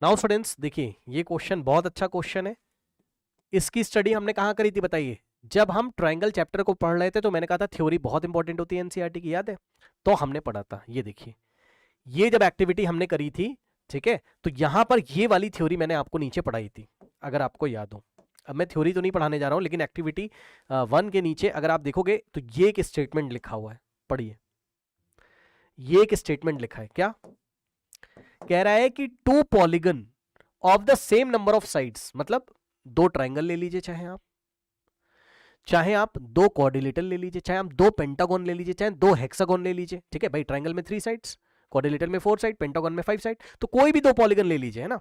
Now students देखिए, ये question बहुत अच्छा क्वेश्चन है। इसकी स्टडी हमने कहाँ करी थी बताइए? जब हम ट्रायंगल चैप्टर को पढ़ रहे थे तो मैंने कहा था थ्योरी बहुत इंपॉर्टेंट होती है एनसीईआरटी की, याद है? तो हमने पढ़ा था, ये देखिए, ये जब एक्टिविटी हमने करी थी, ठीक है, तो यहां पर ये वाली थ्योरी मैंने आपको नीचे पढ़ाई थी, अगर आपको याद हो। अब मैं थ्योरी तो नहीं पढ़ाने जा रहा हूं, लेकिन एक्टिविटी 1 के नीचे अगर आप देखोगे तो ये एक स्टेटमेंट लिखा हुआ है, पढ़िए। ये एक स्टेटमेंट लिखा है, क्या कह रहा है कि two polygon of the same number of sides, मतलब दो ट्राइंगल ले लीजिए, चाहे आप दो क्वाड्रिलेटरल ले लीजिए, चाहे आप दो पेंटागन ले लीजिए, चाहे दो हेक्सागन ले लीजिए, ठीक है भाई। ट्राइंगल में 3 साइड्स, क्वाड्रिलेटरल में 4 साइड, पेंटागन में 5 साइड, तो कोई भी दो पॉलीगन ले लीजिए, है ना,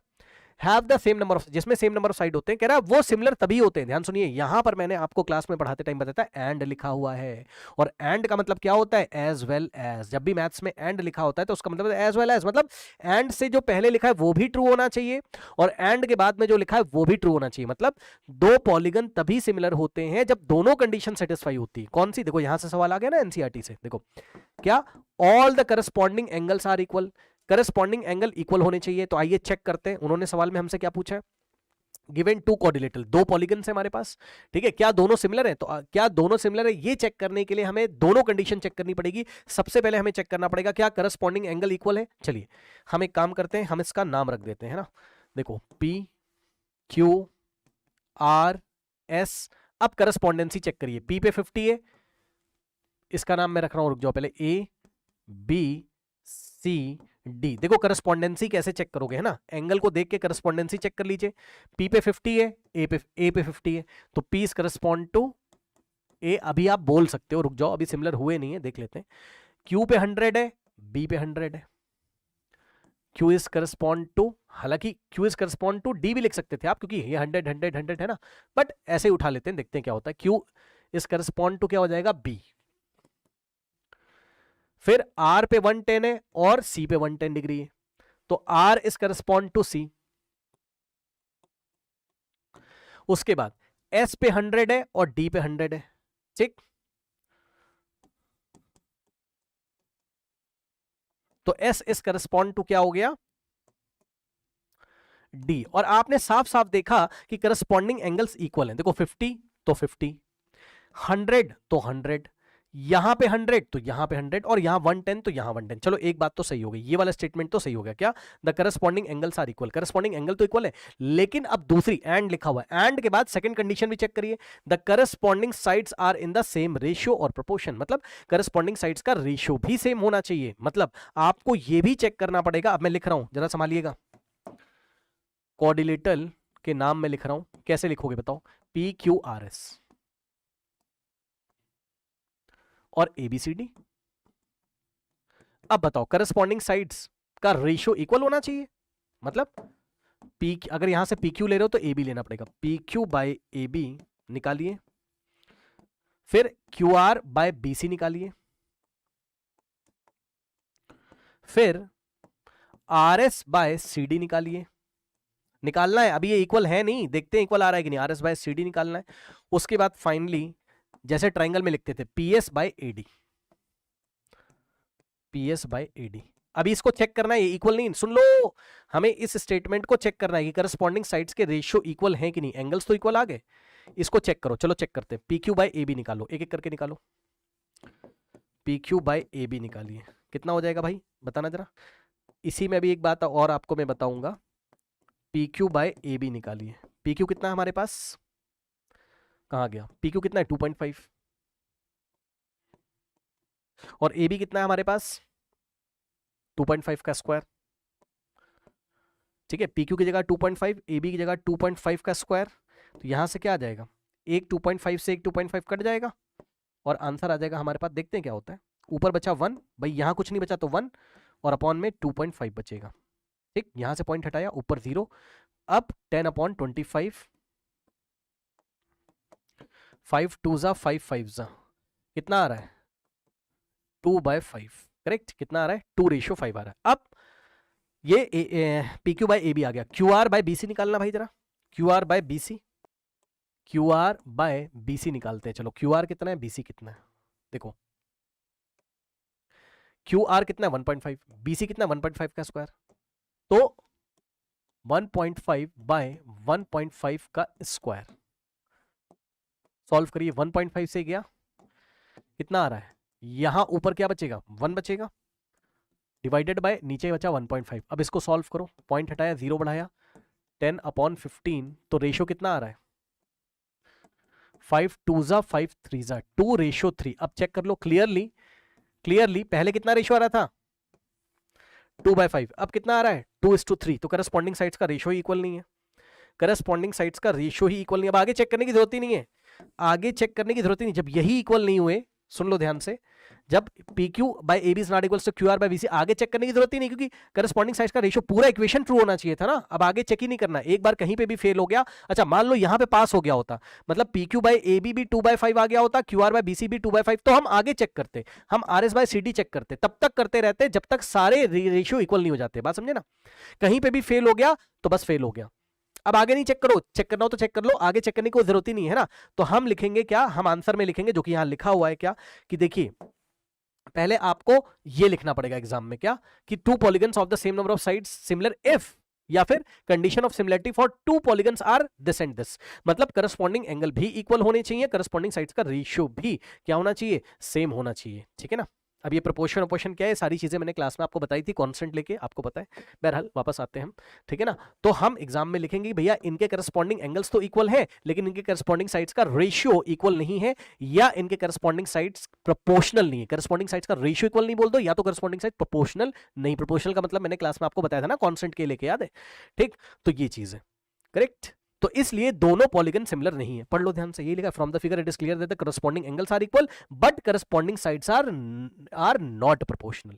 have the same number of, जिसमें सेम नंबर ऑफ साइड होते हैं, कह रहा है वो सिमिलर तभी होते हैं। ध्यान सुनिए, यहां पर मैंने आपको क्लास में पढ़ाते टाइम बताया था एंड लिखा हुआ है, और एंड का मतलब क्या होता है? As well as. जब भी मैथ्स में एंड लिखा होता है तो उसका मतलब एज वेल एज, मतलब एंड से जो पहले लिखा है वो भी ट्रू होना चाहिए, और एंड के बाद में जो लिखा है वो भी ट्रू होना चाहिए। मतलब दो पॉलीगन तभी सिमिलर होते हैं जब दोनों कंडीशन सेटिस्फाई होती है। कौन सी? देखो यहां से सवाल आ गया ना एनसीईआरटी से, देखो क्या, all the corresponding angles are equal, corresponding angle equal होने चाहिए। तो आइए चेक करते हैं, उन्होंने सवाल में हमसे क्या पूछा है? गिवन टू क्वाड्रिलेटरल, दो पॉलीगन है हमारे पास, ठीक है, क्या दोनों सिमिलर है? तो क्या दोनों सिमिलर है, ये चेक करने के लिए हमें दोनों कंडीशन चेक करनी पड़ेगी। सबसे पहले हमें चेक करना पड़ेगा क्या करस्पॉन्डिंग एंगल इक्वल है। चलिए हम एक काम करते हैं, हम इसका नाम रख देते हैं ना, देखो P Q R S। अब करस्पॉन्डेंसी चेक करिए, P पे 50 है, इसका नाम मैं रख रहा हूं, रुक जाओ पहले, A B C D। देखो करस्पॉन्डेंसी कैसे चेक करोगे, है ना, एंगल को देख के करस्पॉन्डेंसी चेक कर लीजिए। P पे 50 है, A पे 50 है, तो P is correspond to A। अभी आप बोल सकते हो, रुक जाओ अभी सिमिलर हुए नहीं है, देख लेते हैं। Q पे 100 है, B पे 100 है, Q इज करस्पॉन्ड टू, हालांकि Q is correspond to D भी लिख सकते थे आप, क्योंकि ये 100 100 100 है ना, बट ऐसे ही उठा लेते हैं, देखते हैं क्या होता है। Q इज करस्पॉन्ड टू क्या हो जाएगा? B। फिर R पे 110 है और C पे 110 डिग्री है, तो R is correspond to C। उसके बाद S पे 100 है और D पे 100 है, ठीक, तो S इज करस्पॉन्ड टू क्या हो गया? D। और आपने साफ साफ देखा कि करस्पॉन्डिंग एंगल्स इक्वल हैं। देखो 50 तो 50, 100 तो 100, यहां पे 100 तो यहां पे 100, और यहां 110 तो यहां 110। चलो एक बात तो सही हो गई, ये वाला स्टेटमेंट तो सही हो गया, क्या the corresponding angles are equal, corresponding angle तो इक्वल है। लेकिन अब दूसरी एंड लिखा हुआ है, एंड के बाद सेकंड कंडीशन भी चेक करिए, the corresponding sides are in the same ratio और प्रोपोर्शन, मतलब करस्पॉन्डिंग साइड्स का रेशियो भी सेम होना चाहिए। मतलब आपको ये भी चेक करना पड़ेगा। अब मैं लिख रहा हूं, जरा संभालिएगा, क्वाड्रिलेटरल के नाम में लिख रहा हूं, कैसे लिखोगे बताओ? PQRS और ABCD। अब बताओ करस्पॉन्डिंग साइड्स का रेशियो इक्वल होना चाहिए, मतलब P, अगर यहां से PQ ले रहे हो तो AB लेना पड़ेगा, PQ बाय AB निकालिए, फिर QR बाय BC निकालिए, फिर RS बाय CD निकालिए। निकालना है, अभी ये इक्वल है नहीं, देखते हैं इक्वल आ रहा है कि नहीं। RS बाय CD निकालना है। उसके बाद फाइनली जैसे ट्राइंगल में लिखते थे, PS by AD, PS by AD। अभी इसको चेक करना है, ये इक्वल नहीं, सुन लो, हमें इस स्टेटमेंट को चेक करना है कि करस्पॉन्डिंग साइड्स के रेशियो इक्वल हैं कि नहीं। एंगल्स तो इक्वल आ गए, इसको चेक करो, चलो चेक करते हैं। PQ बाय AB निकालो, एक एक करके निकालो। PQ बाय AB निकालिए, कितना हो जाएगा भाई, बताना जरा। इसी में भी एक बात और आपको मैं बताऊंगा, PQ बाय AB निकालिए। PQ कितना है हमारे पास, कहां गया? PQ कितना है? 2.5, और AB कितना है हमारे पास? 2.5 का स्क्वायर, ठीक है। PQ की जगह 2.5, AB की जगह 2.5 का स्क्वायर, तो यहां से क्या आ जाएगा? एक 2.5 से एक 2.5 कट जाएगा, और आंसर आ जाएगा हमारे पास। देखते हैं क्या होता है। ऊपर बचा 1, भाई यहां कुछ नहीं बचा तो 1, और अपॉन में 2.5 बचेगा, ठीक, यहां से पॉइंट हटाया, ऊपर 0। अब 10/25, 5 2 जा 5 5 जा, कितना आ रहा है? 2/5, करेक्ट। कितना आ रहा है? 2:5 आ रहा है। अब ये PQ बाय AB आ गया। QR बाय BC निकालना भाई जरा, QR by BC, QR by BC निकालते हैं। चलो QR कितना है, BC कितना है, देखो QR कितना है 1.5, BC कितना 1.5 का स्क्वायर, तो 1.5 बाय 1.5 का स्क्वायर। सॉल्व करिए, 1.5 से गया कितना आ रहा है, यहां ऊपर क्या बचेगा 1 बचेगा, डिवाइडेड बाय नीचे बचा 1.5। अब इसको सॉल्व करो, पॉइंट हटाया 0 बढ़ाया, 10/15, तो रेशियो कितना आ रहा है 5 2 जा 5 3 जा 2:3। अब चेक कर लो क्लियरली पहले कितना रेशियो आ रहा था 2/5, अब कितना आ रहा है 2:3। तो करस्पॉन्डिंग साइड्स का रेशियो ही इक्वल नहीं है, करस्पॉन्डिंग साइड्स का रेशियो ही इक्वल नहीं है। अब आगे चेक करने की जरूरत ही नहीं है, आगे चेक करने की जरूरत ही नहीं। जब यही इक्वल नहीं हुए, सुन लो ध्यान से, जब PQ by AB is not equals to QR by BC, आगे चेक करने की जरूरत ही नहीं, क्योंकि करस्पॉन्डिंग साइड्स का रेशियो पूरा इक्वेशन ट्रू होना चाहिए था ना। अब आगे चेक ही नहीं करना, एक बार कहीं पे भी फेल हो गया, अच्छा मान लो यहां पे पास हो गया होता, मतलब PQ by AB भी 2/5 आ गया होता, QR by BC भी 2/5, तो हम आगे चेक करते, हम RS by CD चेक करते, तब तक करते रहते जब तक सारे रेशियो इक्वल नहीं हो जाते। बात समझे ना, कहीं पे भी फेल हो गया तो बस फेल हो गया। अब आगे नहीं चेक करो, चेक करना हो तो चेक कर लो, आगे चेक करने की कोई जरूरत ही नहीं है ना। तो हम लिखेंगे क्या, हम आंसर में लिखेंगे जो कि यहां लिखा हुआ है क्या, कि देखिए पहले आपको ये लिखना पड़ेगा एग्जाम में क्या, कि 2 polygons of the same number of sides similar if, या फिर condition of similarity for 2 polygons are this and this, मतलब करस्पॉन्डिंग एंगल भी इक्वल होने चाहिए, करस्पॉन्डिंग साइड्स का रेशियो भी क्या होना चाहिए, सेम होना चाहिए, ठीक है ना। अब ये प्रोपोर्शन क्या है, सारी चीजें मैंने क्लास में आपको बताई थी, कांस्टेंट लेके आपको पता है। बहरहाल वापस आते हैं हम, ठीक है ना। तो हम एग्जाम में लिखेंगे भैया इनके करस्पॉन्डिंग एंगल्स तो इक्वल है, लेकिन इनके करस्पॉन्डिंग साइड्स का रेशियो इक्वल नहीं है, या इनके करस्पॉन्डिंग साइड्स प्रोपोर्शनल नहीं है। करस्पॉन्डिंग साइड्स का रेशियो इक्वल नहीं बोल दो, या तो करस्पॉन्डिंग साइड प्रोपोर्शनल नहीं। प्रोपोर्शनल का मतलब मैंने क्लास में आपको बताया था ना, कांस्टेंट के लेके, याद है, ठीक। तो ये चीज है करेक्ट। तो इसलिए दोनों पॉलीगन सिमिलर नहीं है, पढ़ लो ध्यान से, ये लिखा from the figure it is clear that the corresponding angles are equal but corresponding sides are not proportional,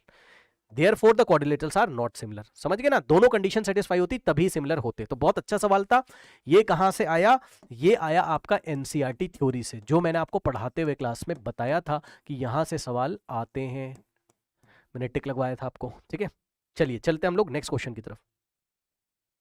therefore the quadrilaterals are not similar. समझ गए ना, दोनों कंडीशन सेटिस्फाई होती तभी सिमिलर होते। तो बहुत अच्छा सवाल था ये। कहां से आया, ये आया आपका एनसीईआरटी थ्योरी से, जो मैंने आपको पढ़ाते हुए क्लास में बताया था कि यहां से सवाल आते हैं, मैंने टिक लगवाया था आपको, ठीक है। चलिए चलते हम लोग नेक्स्ट क्वेश्चन की तरफ।